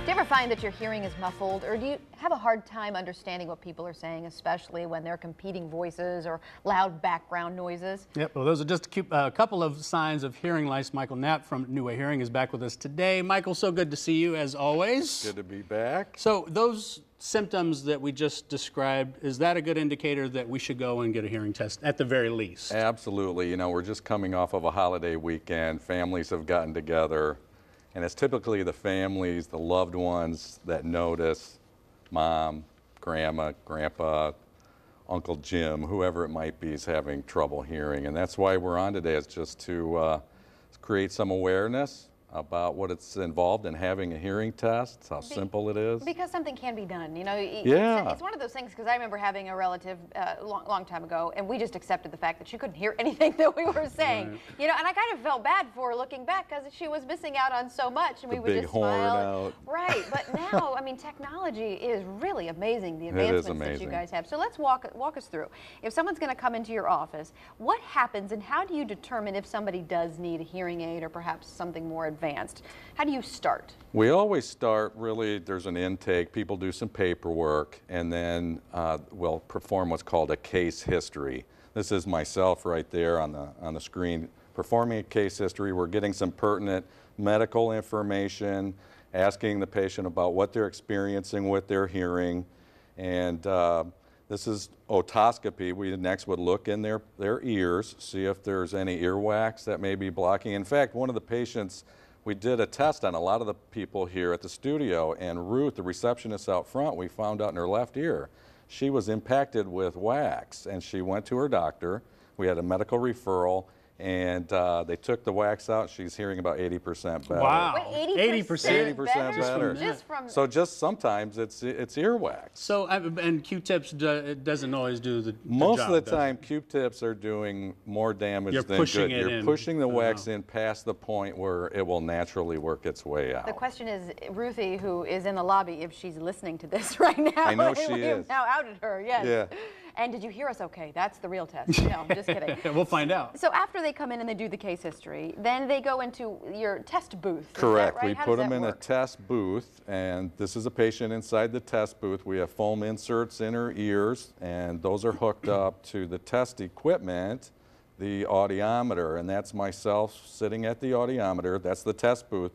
Do you ever find that your hearing is muffled, or do you have a hard time understanding what people are saying, especially when they're competing voices or loud background noises? Yep, well, those are just a couple of signs of hearing loss. Michael Knapp from New Way Hearing is back with us today. Michael, so good to see you as always. Good to be back. So those symptoms that we just described, is that a good indicator that we should go and get a hearing test at the very least? Absolutely. You know, we're just coming off of a holiday weekend. Families have gotten together, and it's typically the families, the loved ones that notice, mom, grandma, grandpa, Uncle Jim, whoever it might be, is having trouble hearing. And that's why we're on today, is just to create some awareness about what it's involved in having a hearing test, how simple it is. Because something can be done, you know. Yeah. It's one of those things, because I remember having a relative long time ago, and we just accepted the fact that she couldn't hear anything that we were saying. Right. You know, and I kind of felt bad for her looking back, because she was missing out on so much, and we would big just horn smile. out. Right, but now, I mean, technology is really amazing, the advancements that you guys have. So let's walk us through. If someone's going to come into your office, what happens, and how do you determine if somebody does need a hearing aid or perhaps something more advanced? How do you start? We always start, really, there's an intake, people do some paperwork, and then we'll perform what's called a case history. This is myself right there on the screen performing a case history. We're getting some pertinent medical information, asking the patient about what they're experiencing with their hearing, and this is otoscopy. We next would look in their ears, see if there's any earwax that may be blocking. In fact, one of the patients, we did a test on a lot of the people here at the studio, and Ruth, the receptionist out front, we found out in her left ear, she was impacted with wax, and she went to her doctor. We had a medical referral, and they took the wax out. She's hearing about 80% better. Wow. Wait, 80% better. So just sometimes it's earwax. So, and Q-tips doesn't always do the Most job, of the time, Q-tips are doing more damage than pushing good. You're in. pushing the wax in past the point where it will naturally work its way out. The question is, Ruthie, who is in the lobby, if she's listening to this right now. I know she We've is. now outed her, yes. Yeah. And did you hear us okay? That's the real test. No, I'm just kidding. We'll find out. So after they come in and they do the case history, then they go into your test booth. Correct. Is that right? We How put does them that in a work? test booth, and this is a patient inside the test booth. We have foam inserts in her ears, and those are hooked up to the test equipment, the audiometer, and that's myself sitting at the audiometer. That's the test booth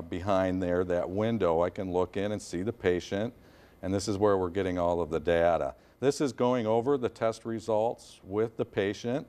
behind there, that window. I can look in and see the patient, and this is where we're getting all of the data. This is going over the test results with the patient,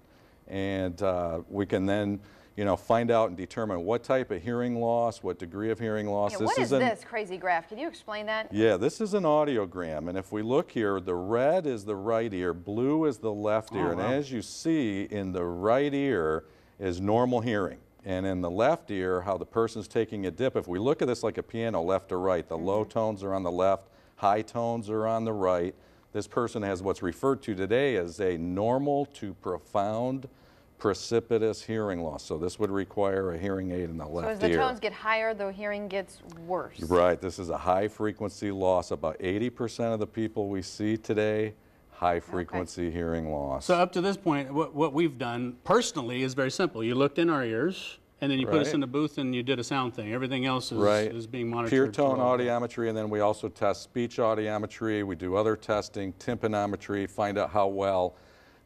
and we can then, you know, find out and determine what type of hearing loss, what degree of hearing loss. Yeah, what is this crazy graph? Can you explain that? Yeah, this is an audiogram, and if we look here, the red is the right ear, blue is the left ear, and as you see, in the right ear is normal hearing. And in the left ear, how the person's taking a dip, if we look at this like a piano, left to right, the low tones are on the left, high tones are on the right. This person has what's referred to today as a normal to profound precipitous hearing loss. So this would require a hearing aid in the left ear. So as the tones get higher, the hearing gets worse. Right. This is a high frequency loss. About 80% of the people we see today, high frequency hearing loss. So up to this point, what we've done personally is very simple. You looked in our ears, and then you put us in the booth and you did a sound thing. Everything else is being monitored. Pure tone audiometry, and then we also test speech audiometry. We do other testing, tympanometry, find out how well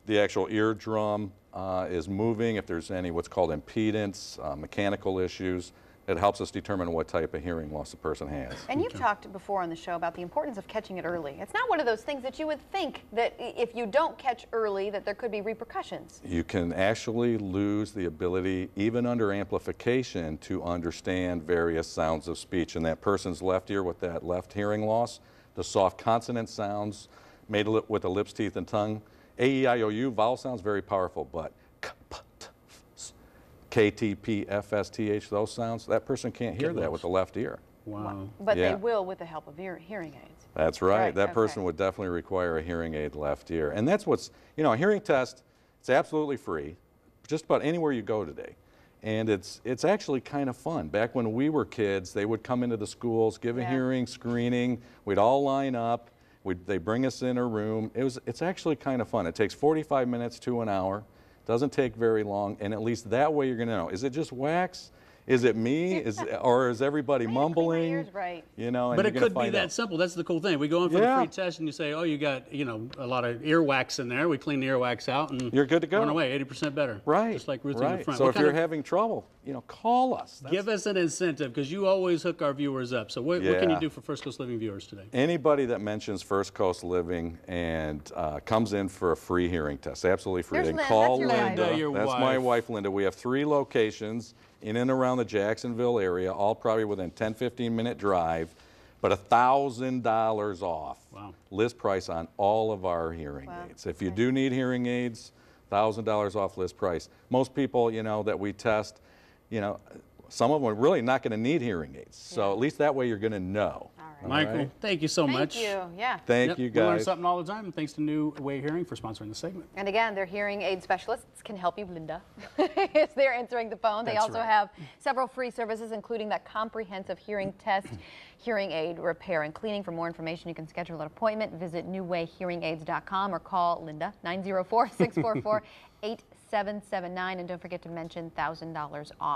the actual eardrum is moving, if there's any what's called impedance, mechanical issues. It helps us determine what type of hearing loss the person has. And you've talked before on the show about the importance of catching it early. It's not one of those things that you would think that if you don't catch early that there could be repercussions. You can actually lose the ability, even under amplification, to understand various sounds of speech. And that person's left ear with that left hearing loss, the soft consonant sounds made with the lips, teeth, and tongue, A-E-I-O-U, vowel sounds, very powerful, but K-T-P-F-S-T-H, those sounds, that person can't hear that with the left ear. Wow. But they will with the help of hearing aids. That's right. That person would definitely require a hearing aid left ear. And that's what's, you know, a hearing test, it's absolutely free, just about anywhere you go today. And it's actually kind of fun. Back when we were kids, they would come into the schools, give a hearing screening, we'd all line up, they bring us in a room. It's actually kind of fun. It takes 45 minutes to an hour. Doesn't take very long, and at least that way you're going to know, is it just wax? is it me? Or is everybody mumbling? Ears right. You know, and but you're it could be find that out. simple. That's the cool thing. We go in for the free test, and you say, "Oh, you got a lot of earwax in there." We clean the earwax out, and you're good to go. Run away, 80% better. Right. Just like Ruth in the front. So if you're having trouble, call us. Give us an incentive, because you always hook our viewers up. So what can you do for First Coast Living viewers today? Anybody that mentions First Coast Living and comes in for a free hearing test, absolutely free. They can call Linda. That's my wife, Linda. We have 3 locations in and around the Jacksonville area, all probably within 10, 15-minute drive, but $1,000 off. Wow. List price on all of our hearing aids. If you do need hearing aids, $1,000 off list price. Most people, that we test, some of them are really not going to need hearing aids. So at least that way you're going to know. Michael, thank you so much. Thank you. Yeah. Thank you, guys. We learn something all the time. Thanks to New Way Hearing for sponsoring the segment. And again, their hearing aid specialists can help you, Linda. If they're answering the phone. They also have several free services, including that comprehensive hearing test, hearing aid repair and cleaning. For more information, you can schedule an appointment. Visit newwayhearingaids.com or call Linda 904-644-8779. And don't forget to mention $1,000 off.